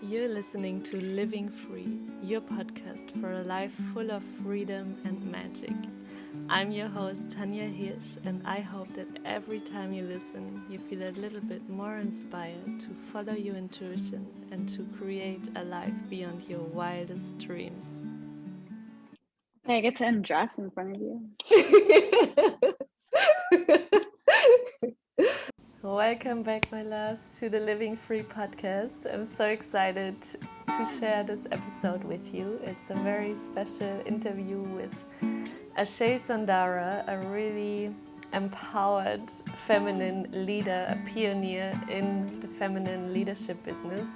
You're listening to Living Free, your podcast for a life full of freedom and magic. I'm your host, Tanja Hirsch, and I hope that every time you listen, you feel a little bit more inspired to follow your intuition and to create a life beyond your wildest dreams. I get to undress in front of you. Welcome back, my loves, to the Living Free podcast. I'm so excited to share this episode with you. It's a very special interview with Ashae Sundara, a really empowered feminine leader, a pioneer in the feminine leadership business.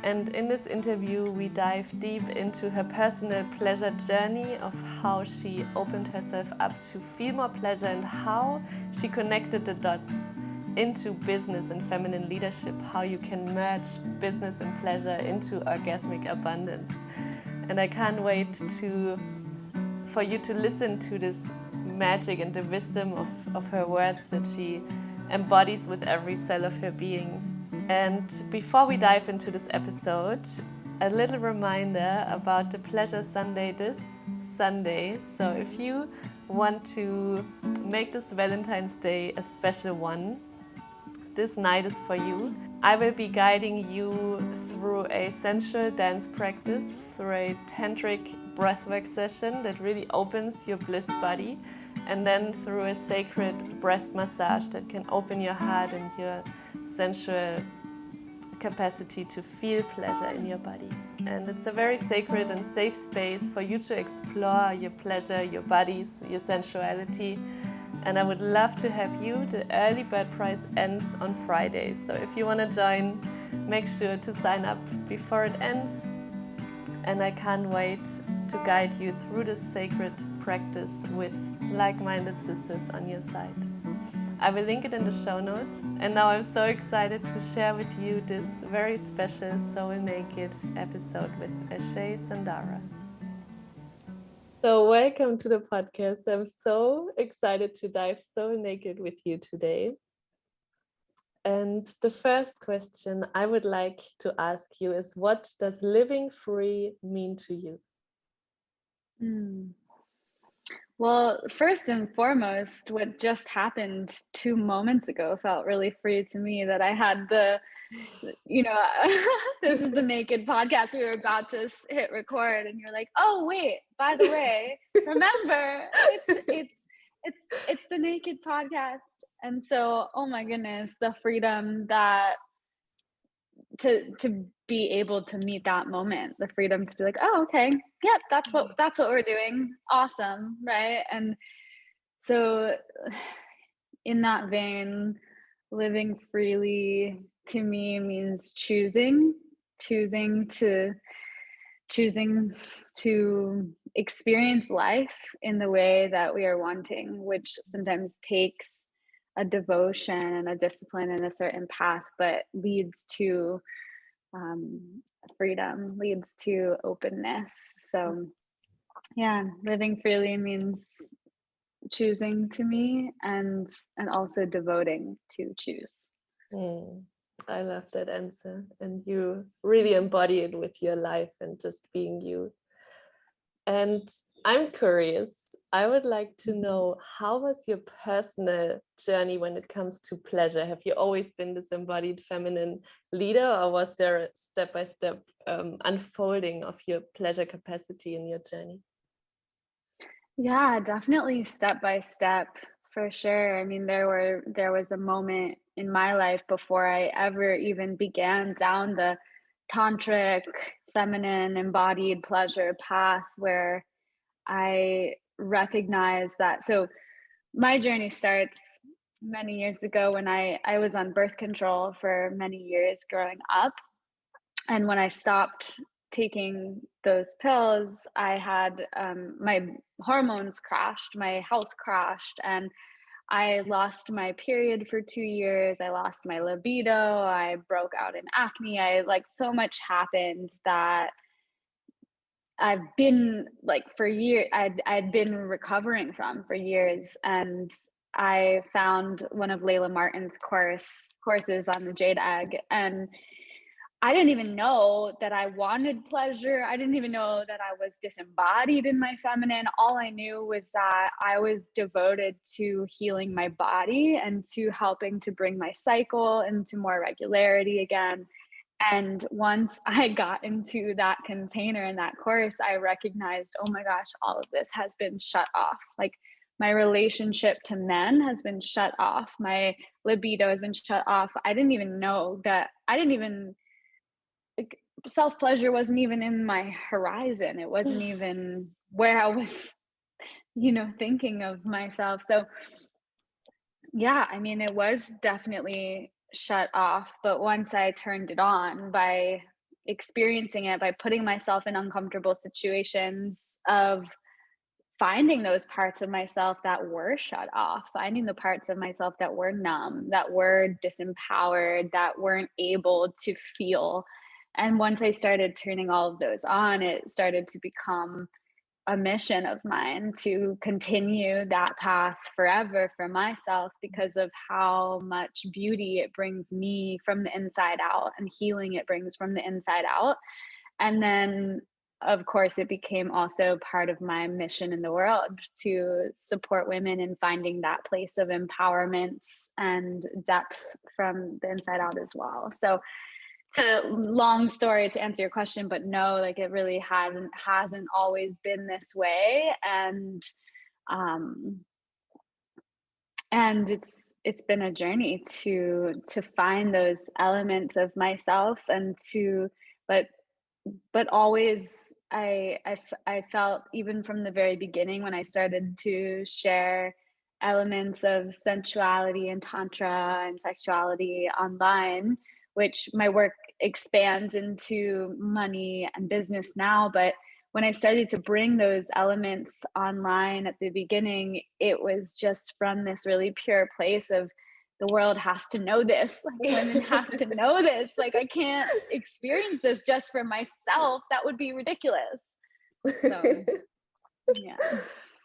And in this interview, we dive deep into her personal pleasure journey of how she opened herself up to feel more pleasure and how she connected the dots into business and feminine leadership, how you can merge business and pleasure into orgasmic abundance. And I can't wait for you to listen to this magic and the wisdom of her words that she embodies with every cell of her being. And before we dive into this episode, a little reminder about the Pleasure Sunday this Sunday. So if you want to make this Valentine's Day a special one, this night is for you. I will be guiding you through a sensual dance practice, through a tantric breathwork session that really opens your bliss body, and then through a sacred breast massage that can open your heart and your sensual capacity to feel pleasure in your body. And it's a very sacred and safe space for you to explore your pleasure, your bodies, your sensuality. And I would love to have you. The early bird price ends on Friday. So if you want to join, make sure to sign up before it ends. And I can't wait to guide you through this sacred practice with like-minded sisters on your side. I will link it in the show notes. And now I'm so excited to share with you this very special Soul Naked episode with Ashae Sundara. So welcome to the podcast. I'm so excited to dive Soul Naked with you today. And the first question I would like to ask you is, what does living free mean to you? Well, first and foremost, what just happened 2 moments ago felt really free to me, that I had this is the naked podcast. We were about to hit record and you're like, oh wait, by the way, remember it's the naked podcast. And so, oh my goodness, the freedom that to be able to meet that moment, the freedom to be like, oh, okay, yep, that's what we're doing. Awesome, right? And so in that vein, living freely to me means choosing to experience life in the way that we are wanting, which sometimes takes a devotion and a discipline and a certain path, but leads to freedom, leads to openness. So yeah, living freely means choosing to me, and also devoting to choose. I love that answer, and you really embody it with your life and just being you. And I'm curious, I would like to know, how was your personal journey when it comes to pleasure? Have you always been this embodied feminine leader, or was there a step-by-step unfolding of your pleasure capacity in your journey? Yeah, definitely step by step, for sure. I mean, there was a moment in my life before I ever even began down the tantric, feminine, embodied pleasure path, where I recognized that. So my journey starts many years ago when I was on birth control for many years growing up. And when I stopped taking those pills, I had my hormones crashed, my health crashed, and I lost my period for 2 years. I lost my libido. I broke out in acne. So much happened that I've been for years, I'd been recovering from for years. And I found one of Layla Martin's courses on the jade egg, and I didn't even know that I wanted pleasure. I didn't even know that I was disembodied in my feminine. All I knew was that I was devoted to healing my body and to helping to bring my cycle into more regularity again. And once I got into that container and that course, I recognized, oh my gosh, all of this has been shut off. Like my relationship to men has been shut off. My libido has been shut off. I didn't even know that. I didn't even, like, self-pleasure wasn't even in my horizon. It wasn't even where I was, thinking of myself. So yeah, I mean, it was definitely shut off, but once I turned it on by experiencing it, by putting myself in uncomfortable situations of finding those parts of myself that were shut off, finding the parts of myself that were numb, that were disempowered, that weren't able to feel. And once I started turning all of those on, it started to become a mission of mine to continue that path forever for myself, because of how much beauty it brings me from the inside out and healing it brings from the inside out. And then, of course, it became also part of my mission in the world to support women in finding that place of empowerment and depth from the inside out as well. So it's a long story to answer your question, but no, like it really hasn't always been this way. Um and it's been a journey to find those elements of myself, and to but always I felt, even from the very beginning when I started to share elements of sensuality and tantra and sexuality online, which my work expands into money and business now. But when I started to bring those elements online at the beginning, it was just from this really pure place of, the world has to know this. Like, women have to know this. Like, I can't experience this just for myself. That would be ridiculous. So, yeah.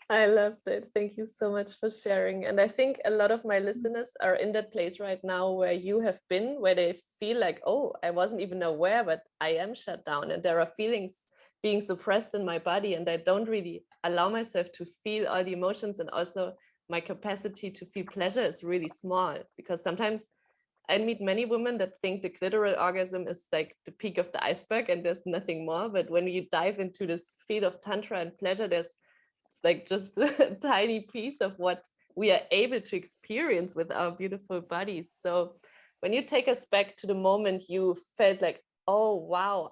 I loved it. Thank you so much for sharing. And I think a lot of my listeners are in that place right now where you have been, where they feel like, oh, I wasn't even aware, but I am shut down and there are feelings being suppressed in my body, and I don't really allow myself to feel all the emotions. And also my capacity to feel pleasure is really small, because sometimes I meet many women that think the clitoral orgasm is like the peak of the iceberg and there's nothing more. But when you dive into this field of tantra and pleasure, it's like just a tiny piece of what we are able to experience with our beautiful bodies. So when you take us back to the moment you felt like, oh, wow,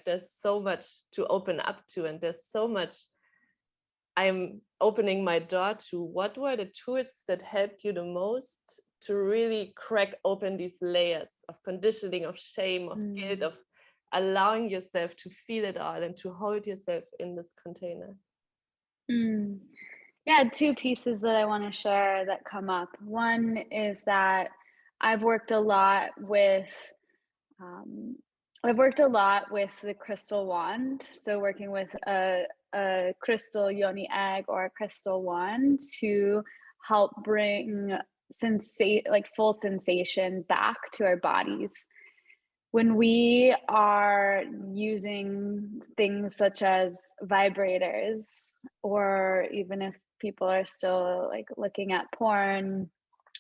there's so much to open up to, and there's so much I'm opening my door to, what were the tools that helped you the most to really crack open these layers of conditioning, of shame, of guilt, of allowing yourself to feel it all and to hold yourself in this container? Yeah, two pieces that I want to share that come up. One is that I've worked a lot with Um, I've worked a lot with the crystal wand. So working with a crystal yoni egg or a crystal wand to help bring full sensation back to our bodies. When we are using things such as vibrators, or even if people are still like looking at porn,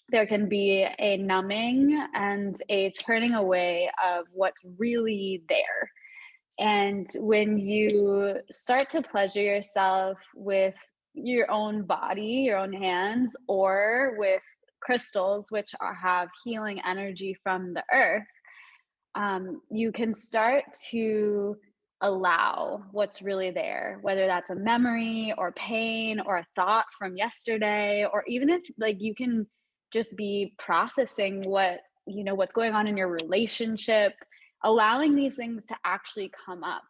there can be a numbing and a turning away of what's really there. And when you start to pleasure yourself with your own body, your own hands, or with crystals, which have healing energy from the earth, you can start to allow what's really there, whether that's a memory or pain or a thought from yesterday, or even if like you can just be processing what's going on in your relationship, allowing these things to actually come up.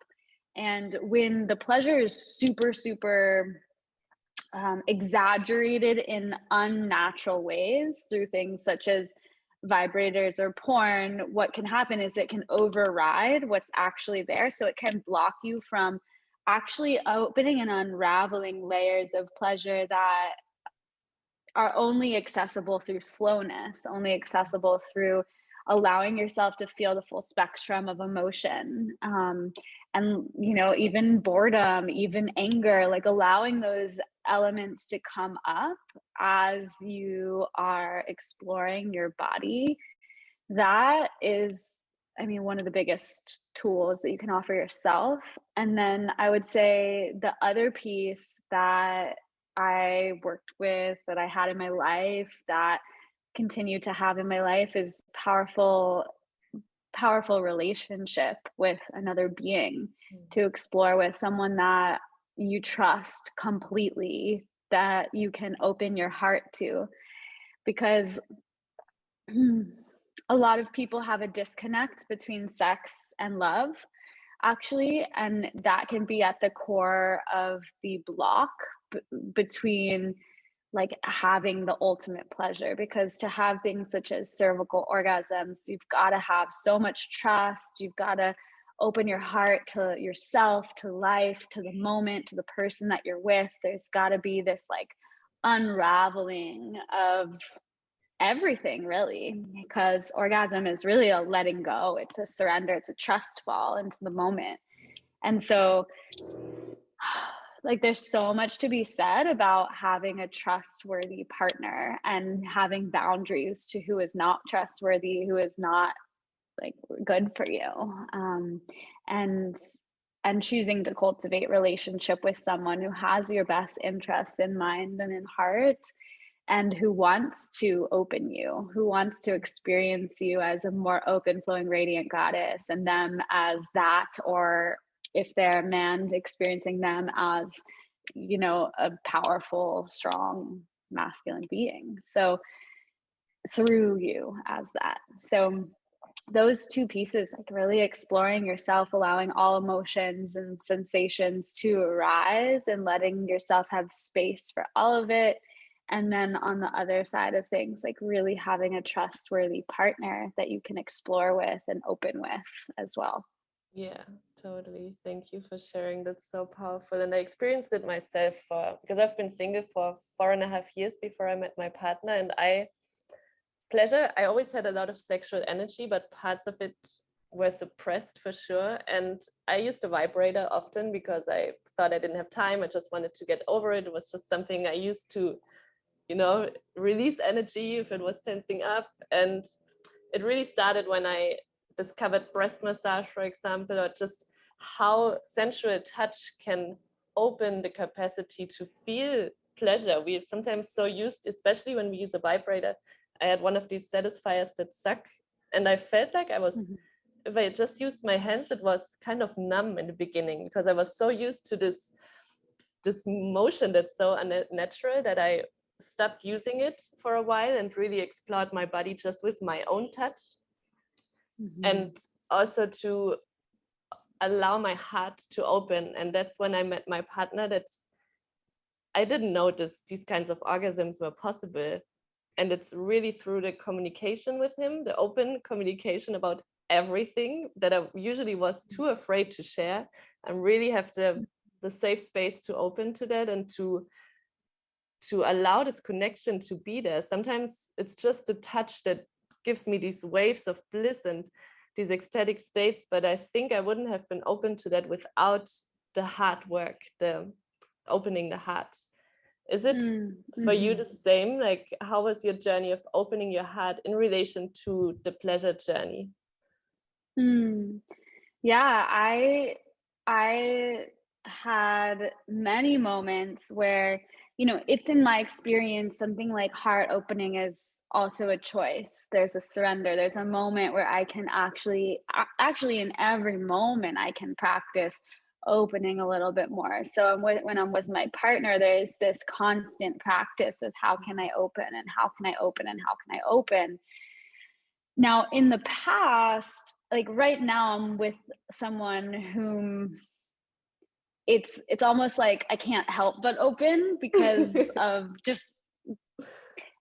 And when the pleasure is super, super exaggerated in unnatural ways through things such as vibrators or porn, what can happen is it can override what's actually there. So it can block you from actually opening and unraveling layers of pleasure that are only accessible through slowness, only accessible through allowing yourself to feel the full spectrum of emotion. And, you know, even boredom, even anger, like allowing those elements to come up as you are exploring your body. That is, I mean, one of the biggest tools that you can offer yourself. And then I would say the other piece that I worked with, that I had in my life, that continue to have in my life, is powerful relationship with another being, to explore with someone that you trust completely, that you can open your heart to. Because a lot of people have a disconnect between sex and love, actually, and that can be at the core of the block between like having the ultimate pleasure. Because to have things such as cervical orgasms, you've got to have so much trust, you've got to open your heart to yourself, to life, to the moment, to the person that you're with. There's got to be this like unraveling of everything, really, because orgasm is really a letting go, it's a surrender, it's a trust fall into the moment. And so like there's so much to be said about having a trustworthy partner and having boundaries to who is not trustworthy, who is not like good for you, and choosing to cultivate relationship with someone who has your best interest in mind and in heart, and who wants to open you, who wants to experience you as a more open, flowing, radiant goddess, and them as that, or if they're a man, experiencing them as, you know, a powerful, strong, masculine being. So through you as that. So those two pieces, like really exploring yourself, allowing all emotions and sensations to arise and letting yourself have space for all of it. And then on the other side of things, like really having a trustworthy partner that you can explore with and open with as well. Yeah, totally. Thank you for sharing. That's so powerful. And I experienced it myself because I've been single for 4.5 years before I met my partner. And I always had a lot of sexual energy, but parts of it were suppressed for sure. And I used a vibrator often because I thought I didn't have time. I just wanted to get over it. It was just something I used to, you know, release energy if it was tensing up. And it really started when I discovered breast massage, for example, or just how sensual touch can open the capacity to feel pleasure. We're sometimes so used, especially when we use a vibrator. I had one of these satisfiers that suck, and I felt like I was, if I just used my hands, it was kind of numb in the beginning because I was so used to this motion that's so unnatural that I stopped using it for a while and really explored my body just with my own touch. And also to allow my heart to open. And that's when I met my partner, that I didn't know these kinds of orgasms were possible. And it's really through the communication with him, the open communication about everything, that I usually was too afraid to share, and really have the safe space to open to that and to allow this connection to be there. Sometimes it's just the touch that gives me these waves of bliss and these ecstatic states, but I think I wouldn't have been open to that without the hard work, the opening the heart. Is it for you the same? Like, how was your journey of opening your heart in relation to the pleasure journey? Yeah, I had many moments where, you know, it's in my experience, something like heart opening is also a choice. There's a surrender. There's a moment where I can actually in every moment, I can practice opening a little bit more. So when I'm with my partner, there's this constant practice of how can I open and how can I open and how can I open. Now, in the past, like right now, I'm with someone whom it's almost like I can't help but open because of just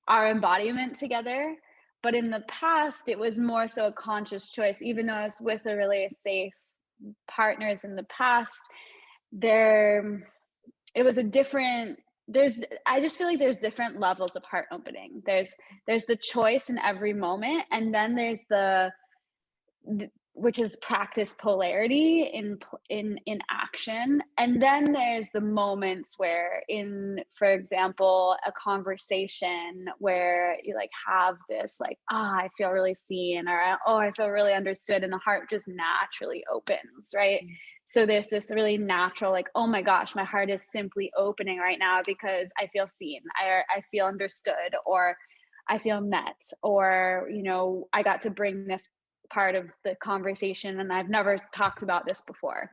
our embodiment together. But in the past, it was more so a conscious choice. Even though I was with a really safe partners in the past, it was a different I just feel like there's different levels of heart opening. There's the choice in every moment, and then there's which is practice polarity in action, and then there's the moments where, for example, a conversation where you like have this like, I feel really seen, or I feel really understood, and the heart just naturally opens, right? So there's this really natural like, oh my gosh, my heart is simply opening right now because I feel seen, I feel understood, or I feel met, or I got to bring this part of the conversation and I've never talked about this before.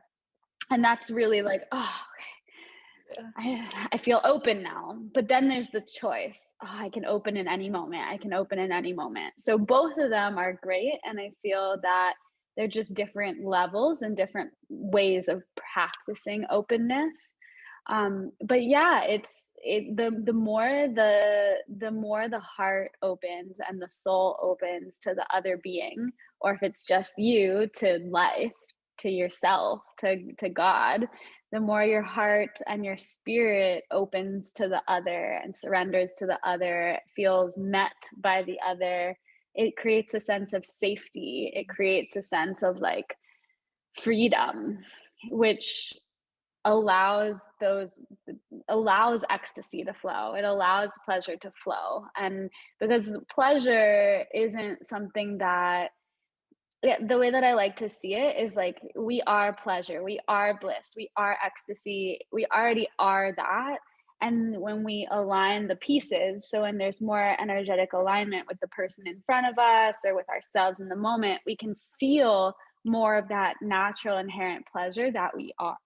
And that's really like, oh, okay. I feel open now. But then there's the choice. I can open in any moment. I can open in any moment. So both of them are great. And I feel that they're just different levels and different ways of practicing openness. But yeah, the more the heart opens and the soul opens to the other being, or if it's just you, to life, to yourself, to God, the more your heart and your spirit opens to the other and surrenders to the other, feels met by the other, it creates a sense of safety. It creates a sense of like freedom, which allows ecstasy to flow. It allows pleasure to flow. And because pleasure isn't something that, the way that I like to see it is like, we are pleasure, we are bliss, we are ecstasy, we already are that. And when we align the pieces, so when there's more energetic alignment with the person in front of us or with ourselves in the moment, we can feel more of that natural inherent pleasure that we are.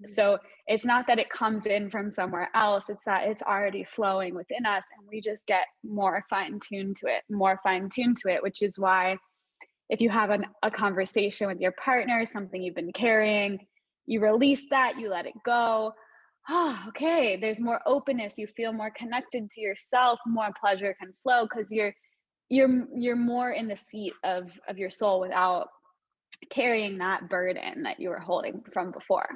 So it's not that it comes in from somewhere else, it's that it's already flowing within us, and we just get more fine-tuned to it, which is why if you have a conversation with your partner, something you've been carrying, you release that, you let it go. Oh, okay, there's more openness, you feel more connected to yourself, more pleasure can flow because you're more in the seat of your soul without carrying that burden that you were holding from before.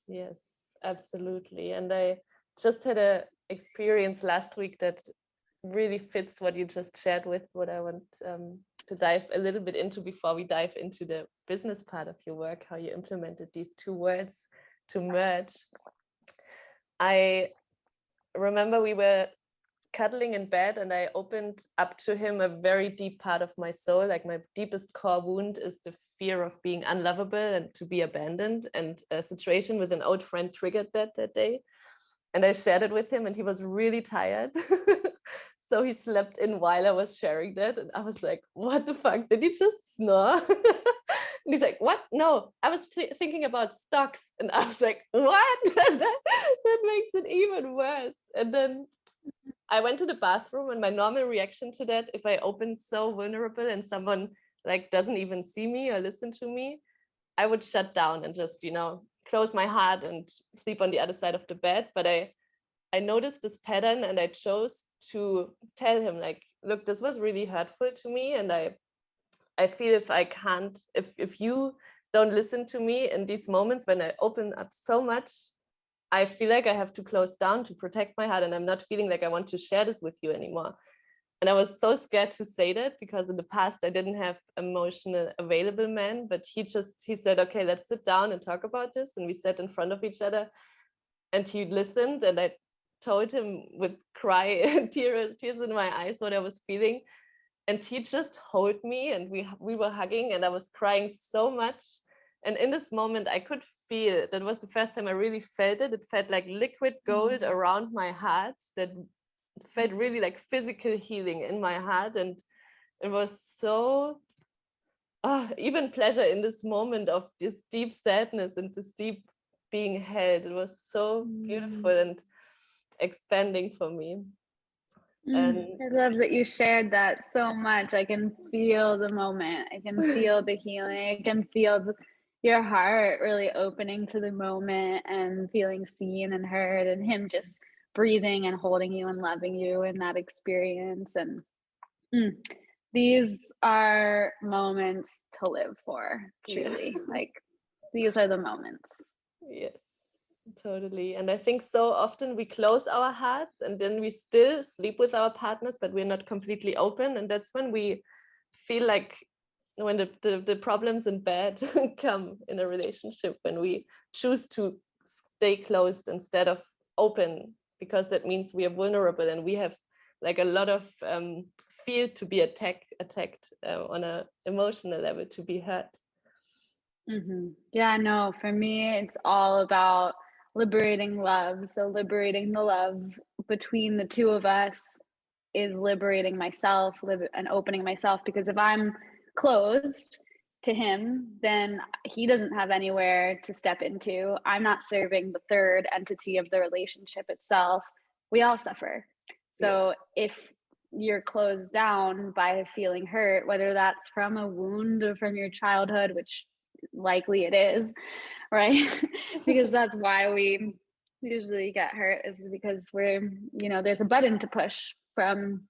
Yes, absolutely. And I just had a experience last week that really fits what you just shared with what I want to dive a little bit into before we dive into the business part of your work, how you implemented these two words to merge. I remember we were cuddling in bed and I opened up to him a very deep part of my soul. Like my deepest core wound is the fear of being unlovable and to be abandoned. And a situation with an old friend triggered that day. And I shared it with him and he was really tired. So he slept in while I was sharing that. And I was like, what the fuck? Did he just snore? And he's like, what? No, I was thinking about stocks. And I was like, what? that makes it even worse. And then I went to the bathroom, and my normal reaction to that, if I open so vulnerable and someone like doesn't even see me or listen to me, I would shut down and just, close my heart and sleep on the other side of the bed. But I noticed this pattern and I chose to tell him like, look, this was really hurtful to me. And I feel if you don't listen to me in these moments when I open up so much, I feel like I have to close down to protect my heart, and I'm not feeling like I want to share this with you anymore. And I was so scared to say that because in the past I didn't have emotional available men, but he said, okay, let's sit down and talk about this. And we sat in front of each other and he listened, and I told him with tears in my eyes what I was feeling. And he just held me and we were hugging and I was crying so much. And in this moment, I could feel, that was the first time I really felt it. It felt like liquid gold around my heart, that felt really like physical healing in my heart. And it was so, even pleasure in this moment of this deep sadness and this deep being held. It was so beautiful and expanding for me. I love that you shared that so much. I can feel the moment. I can feel the healing. I can feel your heart really opening to the moment and feeling seen and heard, and him just breathing and holding you and loving you in that experience. And these are moments to live for, truly. Like, these are the moments. Yes. Totally. And I think so often we close our hearts and then we still sleep with our partners, but we're not completely open. And that's when we feel like when the problems and bad come in a relationship, when we choose to stay closed instead of open, because that means we are vulnerable and we have like a lot of fear to be attacked on an emotional level, to be hurt. Yeah, no, for me, it's all about liberating love. So liberating the love between the two of us is liberating myself and opening myself, because if I'm closed to him, then he doesn't have anywhere to step into. I'm not serving the third entity of the relationship itself. We all suffer. So if you're closed down by feeling hurt, whether that's from a wound or from your childhood, which likely it is, right? Because that's why we usually get hurt, is because we're, there's a button to push from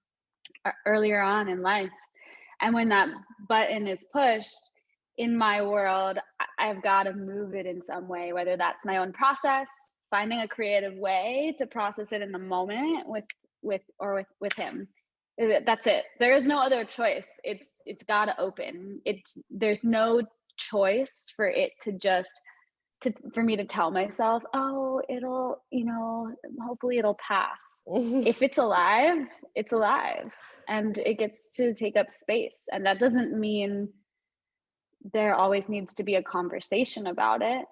earlier on in life. And when that button is pushed in my world, I've got to move it in some way, whether that's my own process, finding a creative way to process it in the moment with him. That's it. There is no other choice. It's got to open. There's no choice for it to just for me to tell myself, oh, it'll, hopefully it'll pass. If it's alive, it's alive, and it gets to take up space. And that doesn't mean there always needs to be a conversation about it.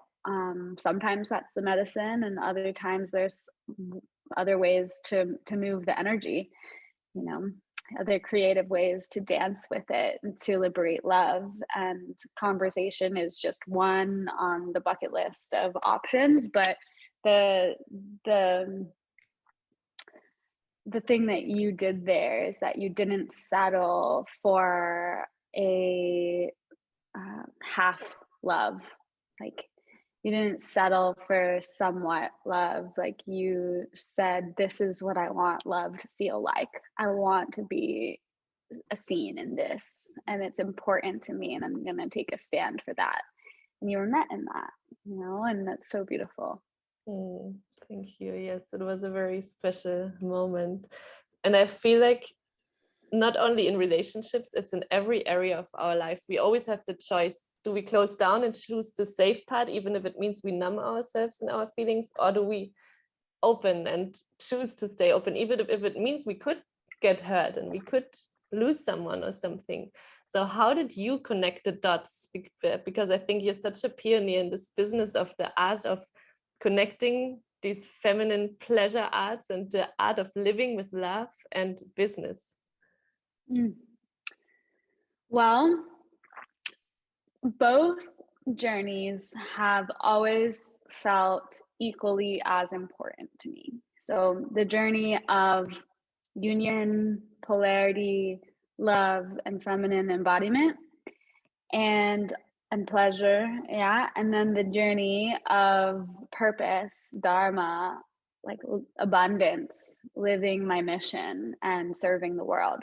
Sometimes that's the medicine, and other times there's other ways to move the energy, other creative ways to dance with it and to liberate love. And conversation is just one on the bucket list of options. But the thing that you did there is that you didn't settle for a half love. Like, you didn't settle for somewhat love. Like, you said, this is what I want love to feel like. I want to be a scene in this, and it's important to me, and I'm going to take a stand for that. And you were met in that, and that's so beautiful. Thank you. Yes, it was a very special moment. And I feel like not only in relationships, it's in every area of our lives. We always have the choice. Do we close down and choose the safe part, even if it means we numb ourselves and our feelings, or do we open and choose to stay open, even if it means we could get hurt and we could lose someone or something? So how did you connect the dots? Because I think you're such a pioneer in this business of the art of connecting these feminine pleasure arts and the art of living with love and business. Well, both journeys have always felt equally as important to me. So the journey of union, polarity, love, and feminine embodiment, and pleasure, and then the journey of purpose, dharma, like abundance, living my mission and serving the world.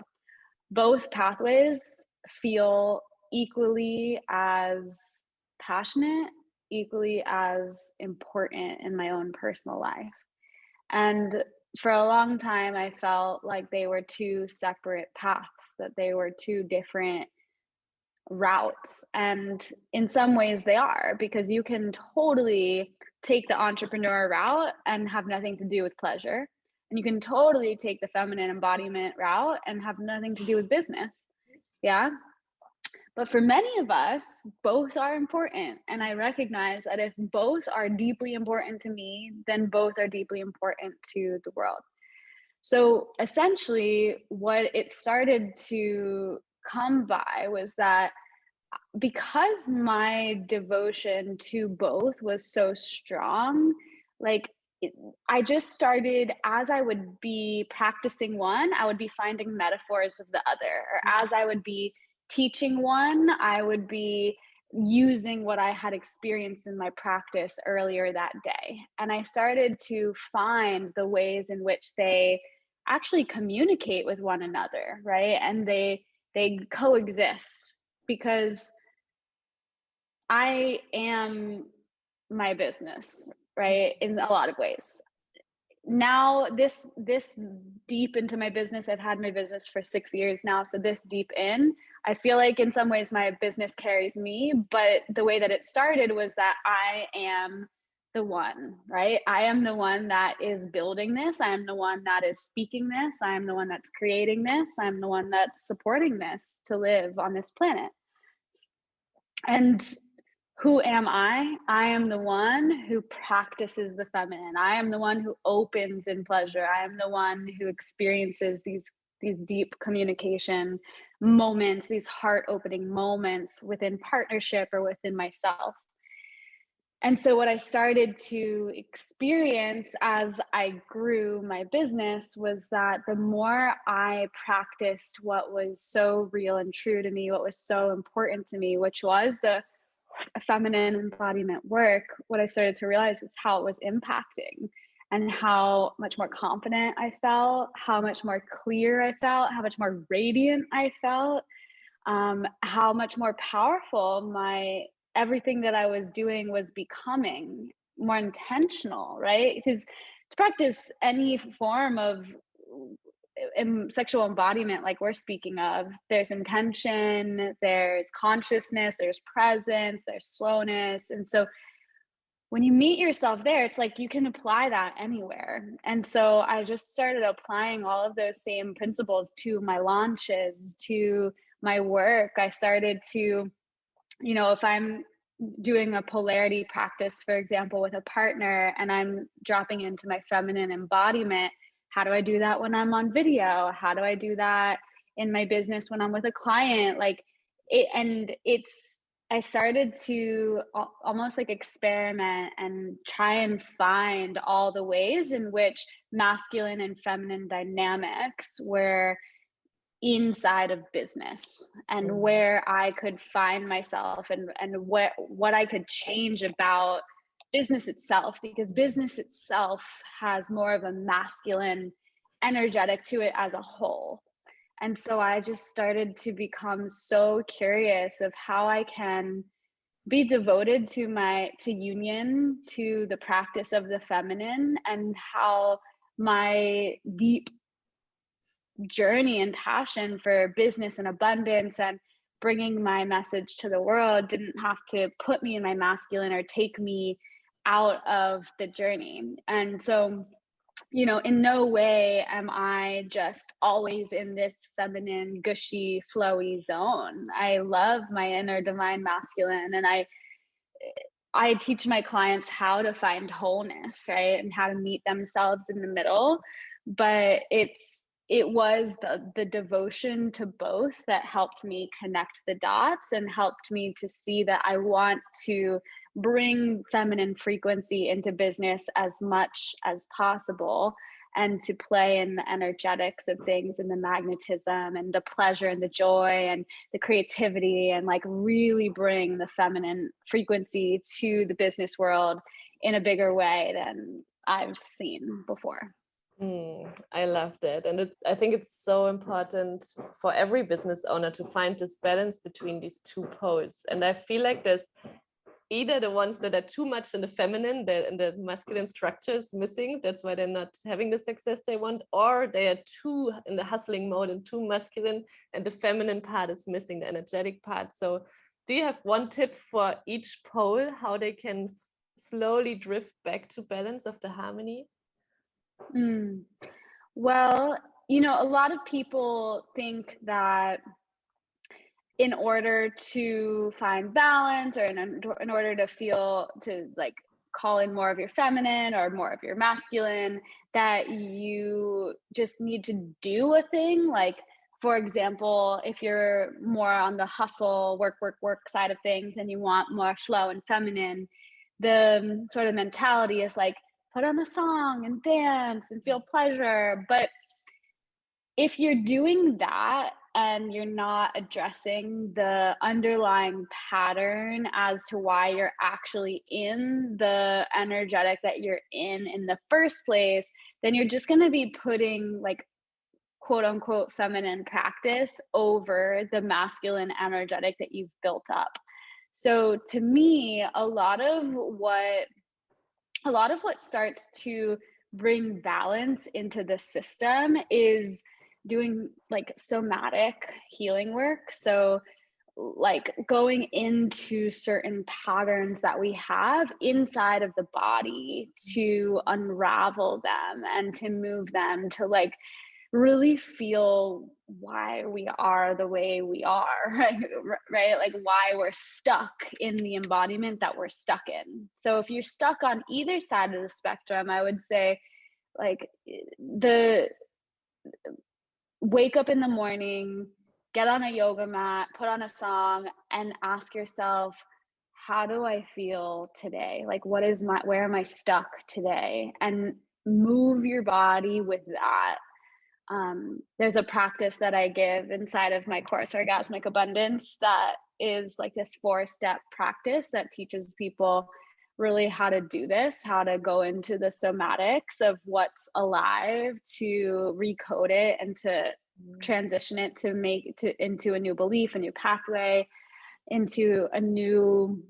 Both pathways feel equally as passionate, equally as important in my own personal life. And for a long time, I felt like they were two separate paths, that they were two different routes. And in some ways they are, because you can totally take the entrepreneur route and have nothing to do with pleasure. And you can totally take the feminine embodiment route and have nothing to do with business. Yeah. But for many of us, both are important. And I recognize that if both are deeply important to me, then both are deeply important to the world. So essentially, what it started to come by was that because my devotion to both was so strong, like I just started, as I would be practicing one, I would be finding metaphors of the other. Or as I would be teaching one, I would be using what I had experienced in my practice earlier that day. And I started to find the ways in which they actually communicate with one another, right? And they coexist, because I am my business, right? In a lot of ways. Now this deep into my business, I've had my business for 6 years now. So this deep in, I feel like in some ways my business carries me, but the way that it started was that I am the one, right? I am the one that is building this. I am the one that is speaking this. I am the one that's creating this. I'm the one that's supporting this to live on this planet. And who am I? I am the one who practices the feminine. I am the one who opens in pleasure. I am the one who experiences these deep communication moments, these heart-opening moments within partnership or within myself. And so what I started to experience as I grew my business was that the more I practiced what was so real and true to me, what was so important to me, which was the feminine embodiment work, what I started to realize was how it was impacting and how much more confident I felt, how much more clear I felt, how much more radiant I felt, how much more powerful everything that I was doing was becoming more intentional, right? Because to practice any form of sexual embodiment like we're speaking of, there's intention, there's consciousness, there's presence, there's slowness. And so when you meet yourself there, it's like you can apply that anywhere. And so I just started applying all of those same principles to my launches, to my work. I started to, if I'm doing a polarity practice, for example, with a partner, and I'm dropping into my feminine embodiment, how do I do that when I'm on video? How do I do that in my business when I'm with a client? I started to almost like experiment and try and find all the ways in which masculine and feminine dynamics were inside of business, and where I could find myself, and what I could change about business itself, because business itself has more of a masculine energetic to it as a whole. And so I just started to become so curious of how I can be devoted to union, to the practice of the feminine, and how my deep journey and passion for business and abundance and bringing my message to the world didn't have to put me in my masculine or take me out of the journey. And so, in no way am I just always in this feminine, gushy, flowy zone. I love my inner divine masculine, and I teach my clients how to find wholeness, right? And how to meet themselves in the middle. But it was the devotion to both that helped me connect the dots and helped me to see that I want to bring feminine frequency into business as much as possible, and to play in the energetics of things and the magnetism and the pleasure and the joy and the creativity, and like really bring the feminine frequency to the business world in a bigger way than I've seen before. I love that. And I think it's so important for every business owner to find this balance between these two poles. And I feel like there's either the ones that are too much in the feminine, and the masculine structure is missing, that's why they're not having the success they want, or they are too in the hustling mode and too masculine, and the feminine part is missing, the energetic part. So do you have one tip for each pole, how they can slowly drift back to balance of the harmony? Well, a lot of people think that in order to find balance, or in order to like call in more of your feminine or more of your masculine, that you just need to do a thing. Like, for example, if you're more on the hustle, work side of things, and you want more flow and feminine, the sort of mentality is like, put on a song and dance and feel pleasure. But if you're doing that and you're not addressing the underlying pattern as to why you're actually in the energetic that you're in the first place, then you're just going to be putting like quote unquote feminine practice over the masculine energetic that you've built up. So to me, a lot of what a lot of what starts to bring balance into the system is doing like somatic healing work. So like going into certain patterns that we have inside of the body to unravel them and to move them to like really feel why we are the way we are, right? Like why we're stuck in the embodiment that we're stuck in. So if you're stuck on either side of the spectrum, I would say like the wake up in the morning, get on a yoga mat, put on a song, and ask yourself, how do I feel today? Like, where am I stuck today? And move your body with that. There's a practice that I give inside of my course, Orgasmic Abundance, that is like this 4-step practice that teaches people really how to do this, how to go into the somatics of what's alive, to recode it and to transition it to into a new belief, a new pathway, into a new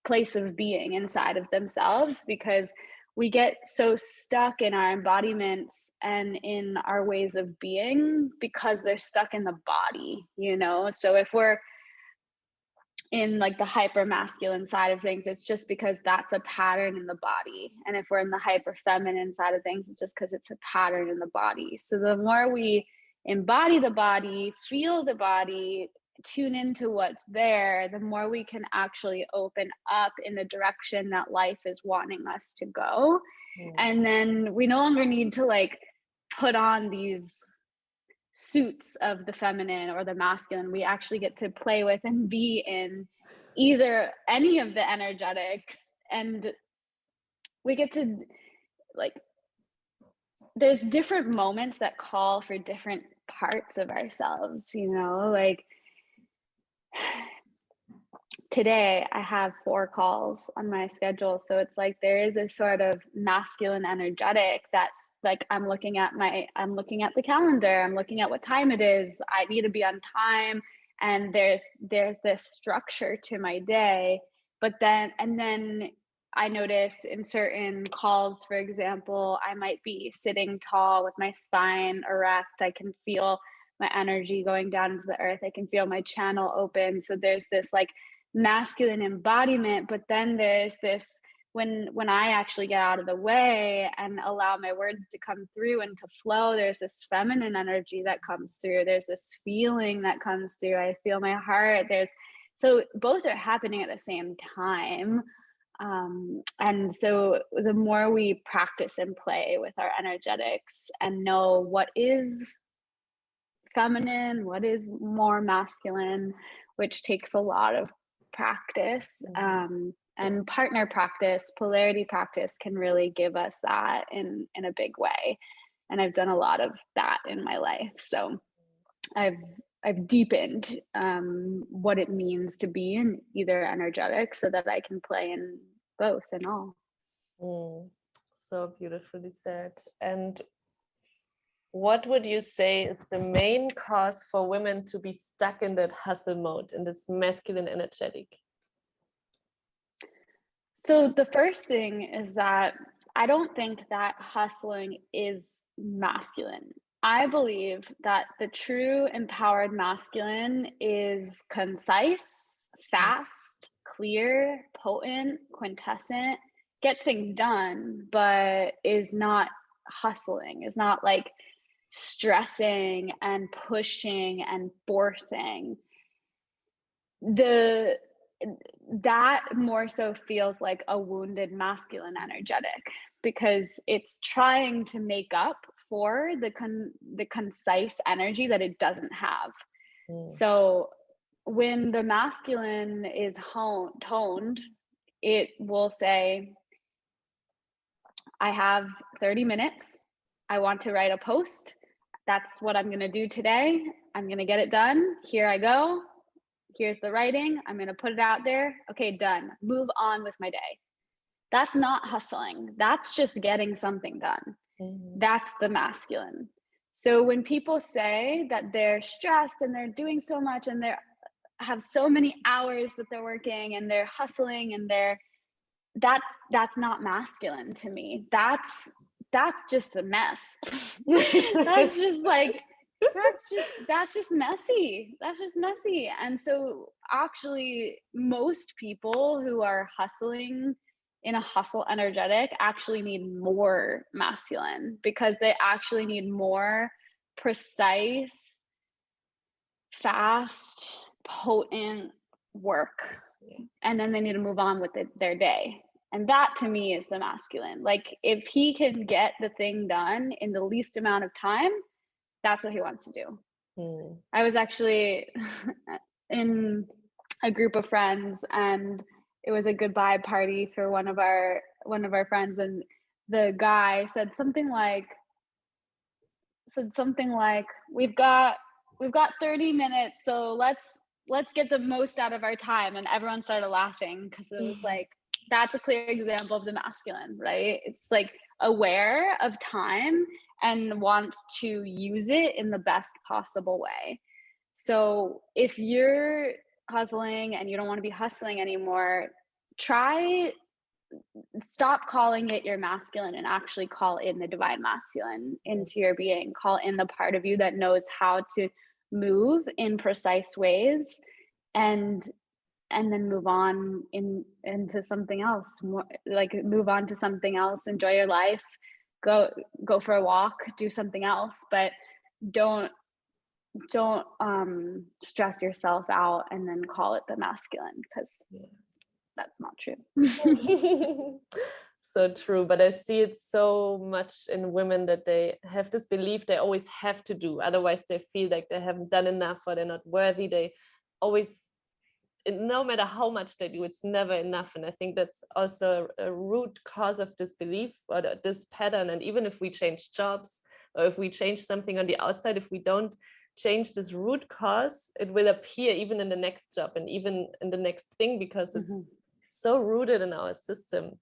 place of being inside of themselves, because we get so stuck in our embodiments and in our ways of being because they're stuck in the body, you know? So if we're in like the hyper masculine side of things, it's just because that's a pattern in the body. And if we're in the hyper feminine side of things, it's just because it's a pattern in the body. So the more we embody the body, feel the body, tune into what's there, the more we can actually open up in the direction that life is wanting us to go. And then we no longer need to like put on these suits of the feminine or the masculine. We actually get to play with and be in either any of the energetics, and we get to like, there's different moments that call for different parts of ourselves, you know, like today I have 4 calls on my schedule. So it's like there is a sort of masculine energetic that's like, I'm looking at the calendar, I'm looking at what time it is, I need to be on time. And there's this structure to my day. But then I notice in certain calls, for example, I might be sitting tall with my spine erect. I can feel my energy going down into the earth. I can feel my channel open. So there's this like masculine embodiment, but then there's this, when I actually get out of the way and allow my words to come through and to flow, there's this feminine energy that comes through. There's this feeling that comes through. I feel my heart. So both are happening at the same time. And so the more we practice and play with our energetics and know what is feminine, what is more masculine, which takes a lot of practice, and partner practice, polarity practice can really give us that in a big way. And I've done a lot of that in my life. So I've deepened what it means to be in either energetic so that I can play in both and all. So beautifully said. And what would you say is the main cause for women to be stuck in that hustle mode, in this masculine energetic? So the first thing is that I don't think that hustling is masculine. I believe that the true empowered masculine is concise, fast, clear, potent, quintessent, gets things done, but is not hustling, is not like stressing and pushing and forcing. That more so feels like a wounded masculine energetic, because it's trying to make up for the concise energy that it doesn't have. So when the masculine is toned, it will say, I have 30 minutes. I want to write a post. That's what I'm going to do today. I'm going to get it done. Here I go. Here's the writing. I'm going to put it out there. Okay, done. Move on with my day. That's not hustling. That's just getting something done. That's the masculine. So when people say that they're stressed and they're doing so much and they have so many hours that they're working and they're hustling and they're that's not masculine to me. That's just a mess. That's just like, that's just messy. That's just messy. And so actually most people who are hustling in a hustle energetic actually need more masculine, because they actually need more precise, fast, potent work. And then they need to move on with their day. And that to me is the masculine. Like if he can get the thing done in the least amount of time, that's what he wants to do. I was actually in a group of friends, and it was a goodbye party for one of our friends, and the guy said something like we've got 30 minutes, so let's get the most out of our time. And everyone started laughing, because it was like, that's a clear example of the masculine, right? It's like aware of time and wants to use it in the best possible way. So if you're hustling and you don't want to be hustling anymore, stop calling it your masculine and actually call in the divine masculine into your being. Call in the part of you that knows how to move in precise ways, and then move on into something else. More like move on to something else, enjoy your life, go for a walk, do something else, but don't stress yourself out and then call it the masculine, because that's not true. So true. But I see it so much in women that they have this belief they always have to do, otherwise they feel like they haven't done enough or they're not worthy. They always, no matter how much they do, it's never enough. And I think that's also a root cause of this belief or this pattern. And even if we change jobs, or if we change something on the outside, if we don't change this root cause, it will appear even in the next job and even in the next thing, because it's so rooted in our system.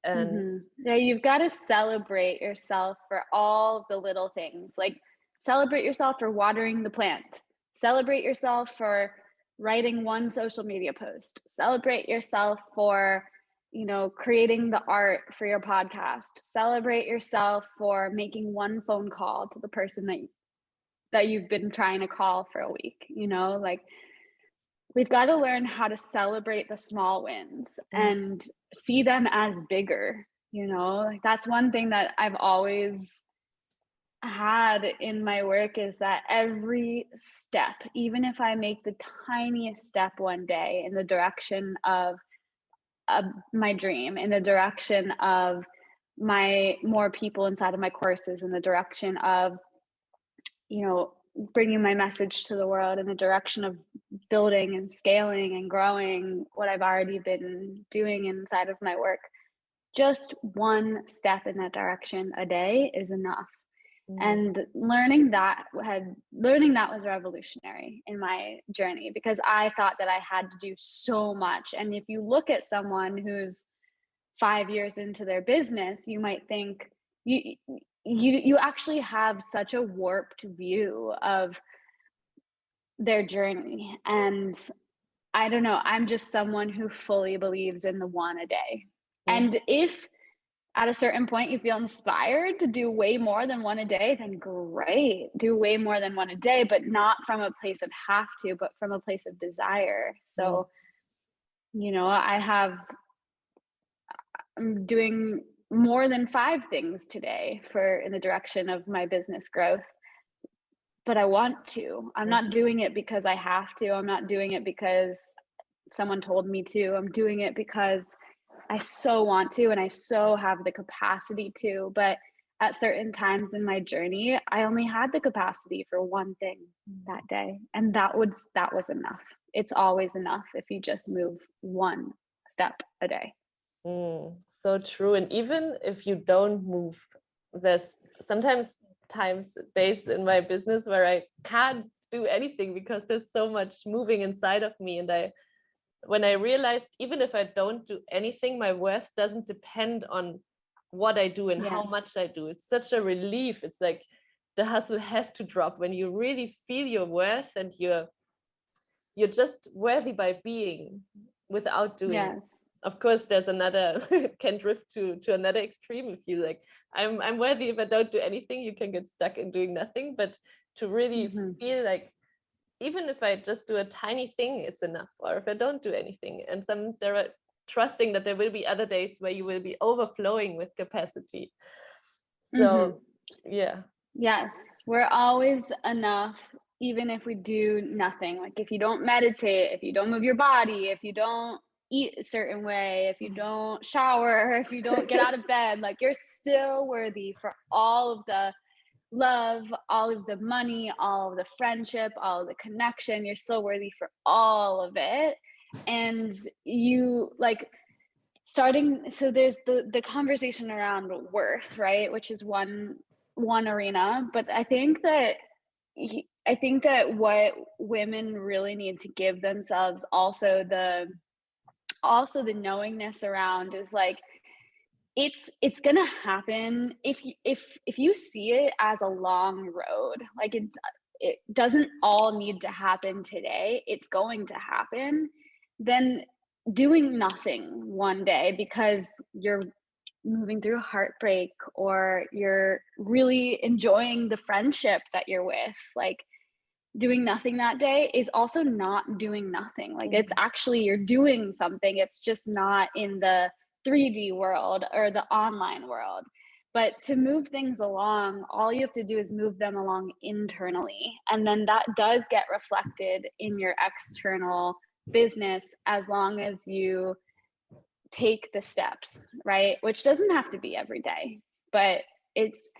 And yeah, you've got to celebrate yourself for all the little things. Like celebrate yourself for watering the plant, celebrate yourself for writing one social media post, celebrate yourself for, you know, creating the art for your podcast, celebrate yourself for making one phone call to the person that you've been trying to call for a week. You know, like we've got to learn how to celebrate the small wins and see them as bigger. You know, like that's one thing that I've always had in my work, is that every step, even if I make the tiniest step one day in the direction of my dream, in the direction of my more people inside of my courses, in the direction of, you know, bringing my message to the world, in the direction of building and scaling and growing what I've already been doing inside of my work, just one step in that direction a day is enough. And learning that was revolutionary in my journey, because I thought that I had to do so much. And if you look at someone who's 5 years into their business, you might think you actually have such a warped view of their journey. And I don't know, I'm just someone who fully believes in the one a day. And if at a certain point you feel inspired to do way more than one a day, then great, do way more than one a day, but not from a place of have to, but from a place of desire. So, you know, I'm doing more than 5 things today in the direction of my business growth, but I want to. I'm not doing it because I have to. I'm not doing it because someone told me to. I'm doing it because I so want to, and I so have the capacity to. But at certain times in my journey, I only had the capacity for one thing that day, and that was enough. It's always enough if you just move one step a day. So true. And even if you don't move, there's sometimes days in my business where I can't do anything because there's so much moving inside of me. And when I realized, even if I don't do anything, my worth doesn't depend on what I do and how much I do. It's such a relief. It's like the hustle has to drop when you really feel your worth, and you're just worthy by being without doing. of course, there's another can drift to another extreme. If you like, I'm worthy if I don't do anything, you can get stuck in doing nothing. But to really feel like, even if I just do a tiny thing, it's enough. Or if I don't do anything, and there are trusting that there will be other days where you will be overflowing with capacity. So yeah. Yes, we're always enough, even if we do nothing. Like if you don't meditate, if you don't move your body, if you don't eat a certain way, if you don't shower, if you don't get out of bed, like you're still worthy for all of the love, all of the money, all of the friendship, all of the connection. You're still worthy for all of it. And you like starting, so there's the conversation around worth, right? Which is one arena. But I think that what women really need to give themselves also the knowingness around is like, it's gonna happen if you see it as a long road. Like it doesn't all need to happen today. It's going to happen. Then doing nothing one day because you're moving through heartbreak or you're really enjoying the friendship that you're with, like doing nothing that day is also not doing nothing. Like it's actually, you're doing something. It's just not in the 3D world or the online world. But to move things along, all you have to do is move them along internally. And then that does get reflected in your external business as long as you take the steps, right? Which doesn't have to be every day, but it's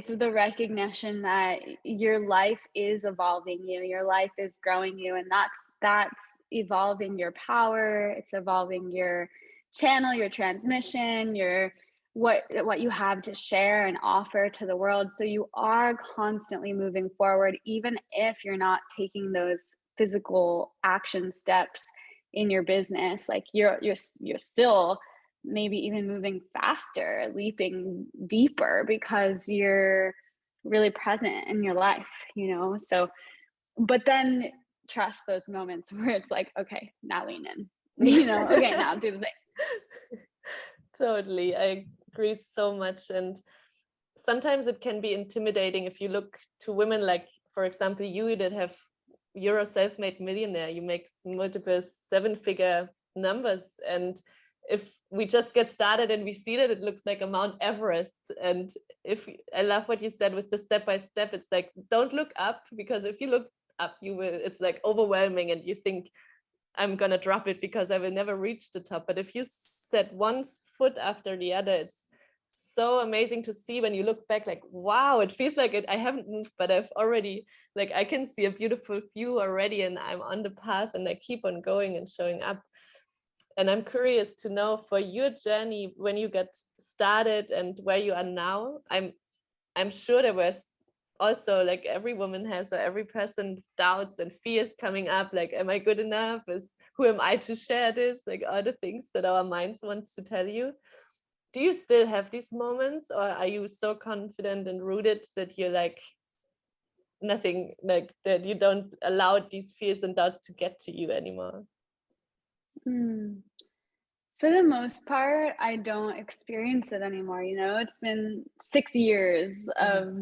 the recognition that your life is evolving you, your life is growing you, and that's evolving your power. It's evolving your channel, your transmission, your what you have to share and offer to the world. So you are constantly moving forward, even if you're not taking those physical action steps in your business. Like you're still maybe even moving faster, leaping deeper, because you're really present in your life, So, but then trust those moments where it's like, okay, now lean in, okay, now do the thing. Totally. I agree so much. And sometimes it can be intimidating if you look to women like, for example, you that you're a self-made millionaire, you make multiple 7-figure numbers. And if we just get started and we see that it looks like a Mount Everest. And I love what you said with the step-by-step, it's like, don't look up, because if you look up, it's like overwhelming and you think, I'm going to drop it because I will never reach the top. But if you set one foot after the other, it's so amazing to see when you look back, like, wow, it feels like I haven't moved, but I've already, like, I can see a beautiful view already, and I'm on the path, and I keep on going and showing up. And I'm curious to know, for your journey, when you got started and where you are now, I'm sure there was also, like every woman has, or every person, doubts and fears coming up, like, am I good enough? Who am I to share this? Like all the things that our minds want to tell you. Do you still have these moments, or are you so confident and rooted that you're like, nothing, like that you don't allow these fears and doubts to get to you anymore? For the most part, I don't experience it anymore. It's been 6 years of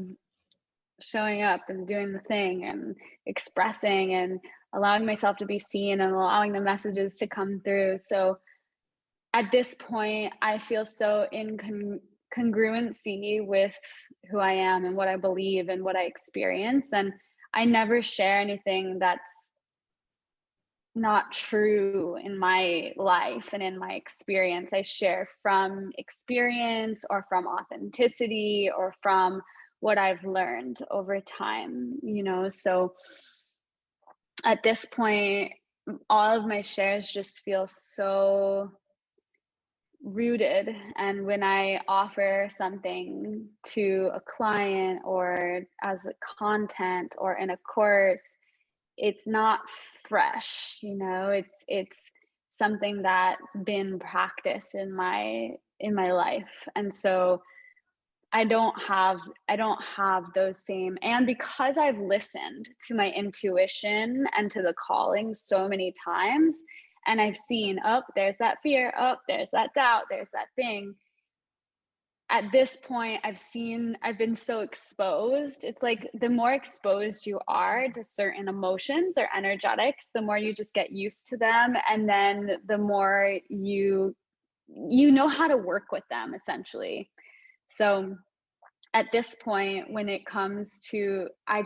showing up and doing the thing and expressing and allowing myself to be seen and allowing the messages to come through. So at this point, I feel so in congruency with who I am and what I believe and what I experience. And I never share anything that's not true in my life and in my experience. I share from experience or from authenticity or from what I've learned over time, So at this point, all of my shares just feel so rooted. And when I offer something to a client or as a content or in a course, it's not fresh, it's something that's been practiced in my life. And so I don't have those same, and because I've listened to my intuition and to the calling so many times, and I've seen, oh, there's that fear, oh, there's that doubt, there's that thing. At this point, I've been so exposed. It's like the more exposed you are to certain emotions or energetics, the more you just get used to them. And then the more you know how to work with them, essentially. So at this point, when it comes to, I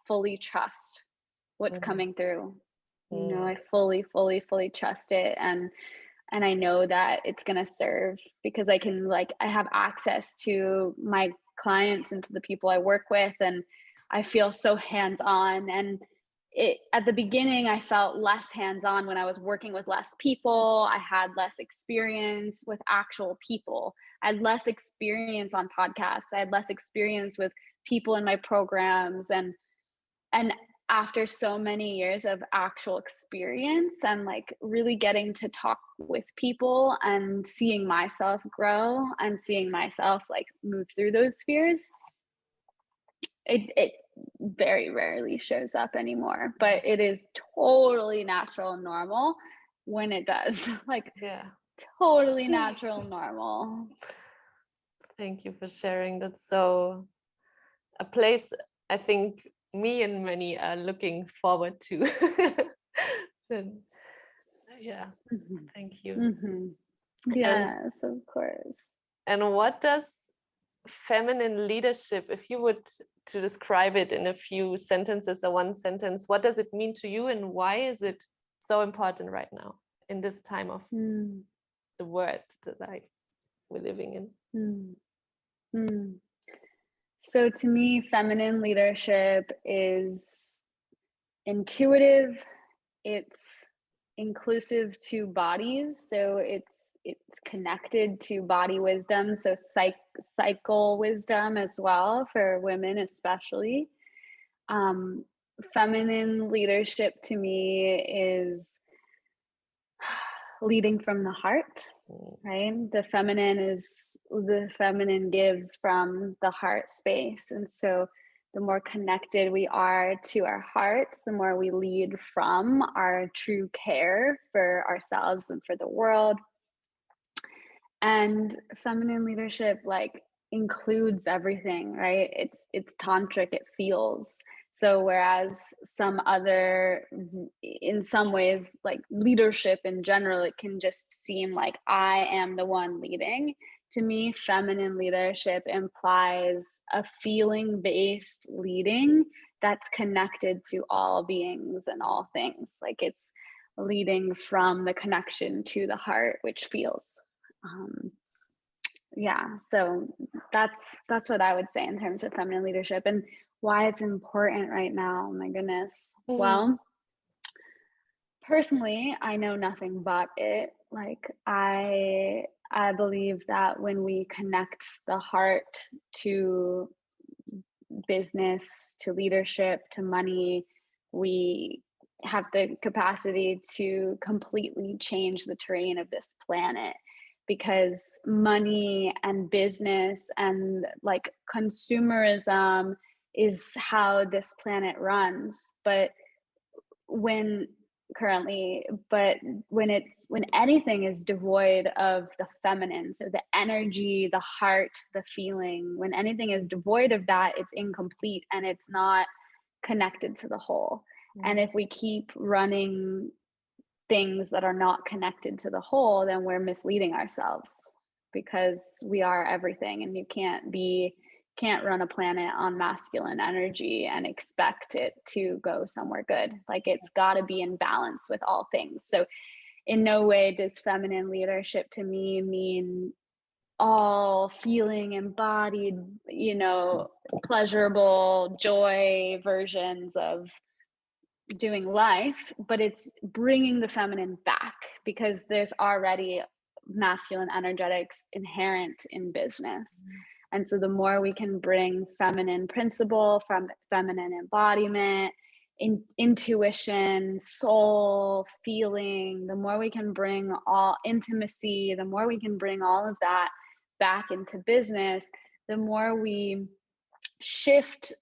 fully trust what's coming through. I fully trust it. And I know that it's going to serve, because I have access to my clients and to the people I work with, and I feel so hands-on. And at the beginning, I felt less hands-on when I was working with less people. I had less experience with actual people. I had less experience on podcasts. I had less experience with people in my programs. And after so many years of actual experience and like really getting to talk with people and seeing myself grow and seeing myself like move through those fears, it very rarely shows up anymore, but it is totally natural and normal when it does. Like, yeah, totally natural and normal. Thank you for sharing. That's so a place I think me and many are looking forward to. So, yeah, thank you. Yes, of course. And what does feminine leadership, if you would to describe it in a few sentences or one sentence, what does it mean to you, and why is it so important right now in this time of the world, the life we're living in? So to me, feminine leadership is intuitive, it's inclusive to bodies, so it's connected to body wisdom, so cycle wisdom as well for women especially. Feminine leadership to me is leading from the heart, right? The feminine gives from the heart space. And so the more connected we are to our hearts, the more we lead from our true care for ourselves and for the world. And feminine leadership like includes everything, right? It's tantric, it feels. So whereas in some ways, like leadership in general, it can just seem like I am the one leading. To me, feminine leadership implies a feeling-based leading that's connected to all beings and all things. Like it's leading from the connection to the heart, which feels. Yeah, so that's what I would say in terms of feminine leadership and why it's important right now. Oh my goodness. Well, personally, I know nothing but it. Like I believe that when we connect the heart to business, to leadership, to money, we have the capacity to completely change the terrain of this planet, because money and business and like consumerism is how this planet runs. But when anything is devoid of the feminine, so the energy, the heart, the feeling, when anything is devoid of that, it's incomplete and it's not connected to the whole. And if we keep running things that are not connected to the whole, then we're misleading ourselves, because we are everything, and you can't run a planet on masculine energy and expect it to go somewhere good. Like it's got to be in balance with all things. So in no way does feminine leadership to me mean all feeling embodied, pleasurable joy versions of doing life, but it's bringing the feminine back, because there's already masculine energetics inherent in business. And so the more we can bring feminine principle, from feminine embodiment, intuition, soul, feeling, the more we can bring all intimacy, the more we can bring all of that back into business, the more we shift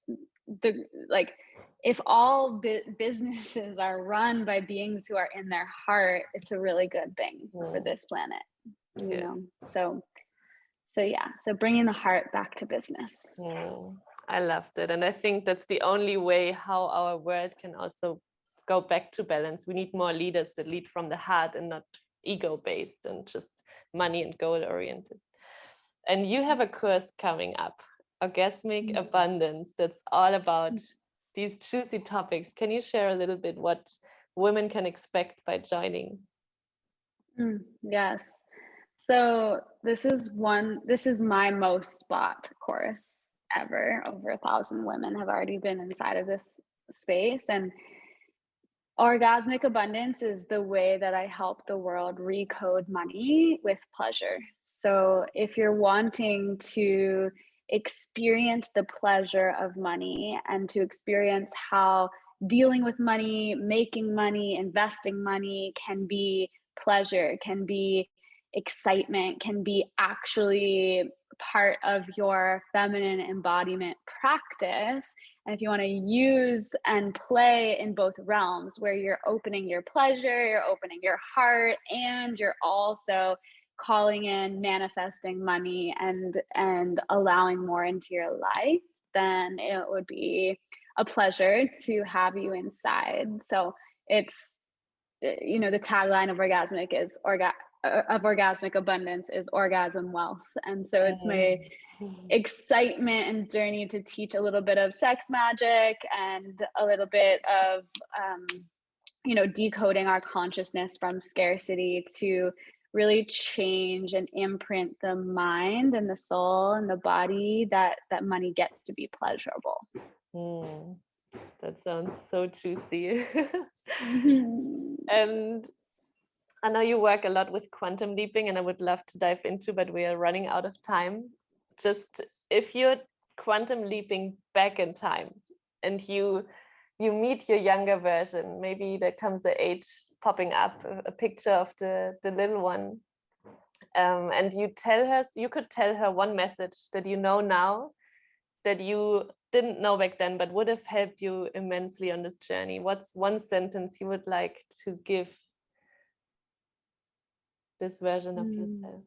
if all businesses are run by beings who are in their heart, it's a really good thing for this planet, you know? So bringing the heart back to business. I loved it. And I think that's the only way how our world can also go back to balance. We need more leaders that lead from the heart and not ego-based and just money and goal-oriented. And you have a course coming up, Orgasmic Abundance, that's all about these juicy topics. Can you share a little bit what women can expect by joining? Yes. So this is my most bought course ever. Over 1,000 women have already been inside of this space, and Orgasmic Abundance is the way that I help the world recode money with pleasure. So if you're wanting to experience the pleasure of money and to experience how dealing with money, making money, investing money can be pleasure, can be excitement, can be actually part of your feminine embodiment practice, and if you want to use and play in both realms where you're opening your pleasure, you're opening your heart, and you're also calling in, manifesting money and allowing more into your life, then it would be a pleasure to have you inside. So it's, you know, the tagline of Orgasmic Abundance is orgasm wealth. And so it's my excitement and journey to teach a little bit of sex magic and a little bit of decoding our consciousness from scarcity to really change and imprint the mind and the soul and the body that money gets to be pleasurable. That sounds so juicy. And I know you work a lot with quantum leaping, and I would love to dive into, but we are running out of time. Just if you're quantum leaping back in time and you meet your younger version, maybe there comes the age popping up, a picture of the little one, and you could tell her one message that you know now that you didn't know back then, but would have helped you immensely on this journey. What's one sentence you would like to give this version of yourself?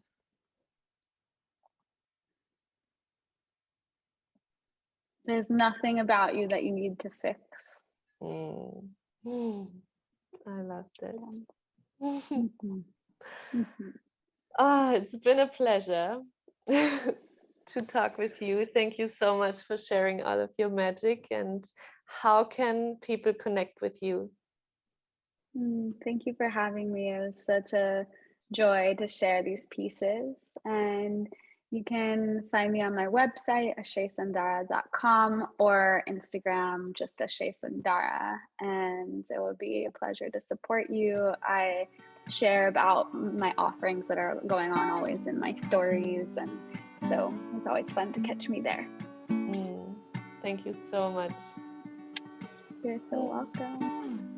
There's nothing about you that you need to fix. I love that. It's been a pleasure to talk with you. Thank you so much for sharing all of your magic. And how can people connect with you? Thank you for having me. It was such a joy to share these pieces. And you can find me on my website, ashaesundara.com, or Instagram, just Ashae Sundara. And it will be a pleasure to support you. I share about my offerings that are going on always in my stories. And so it's always fun to catch me there. Thank you so much. You're so welcome.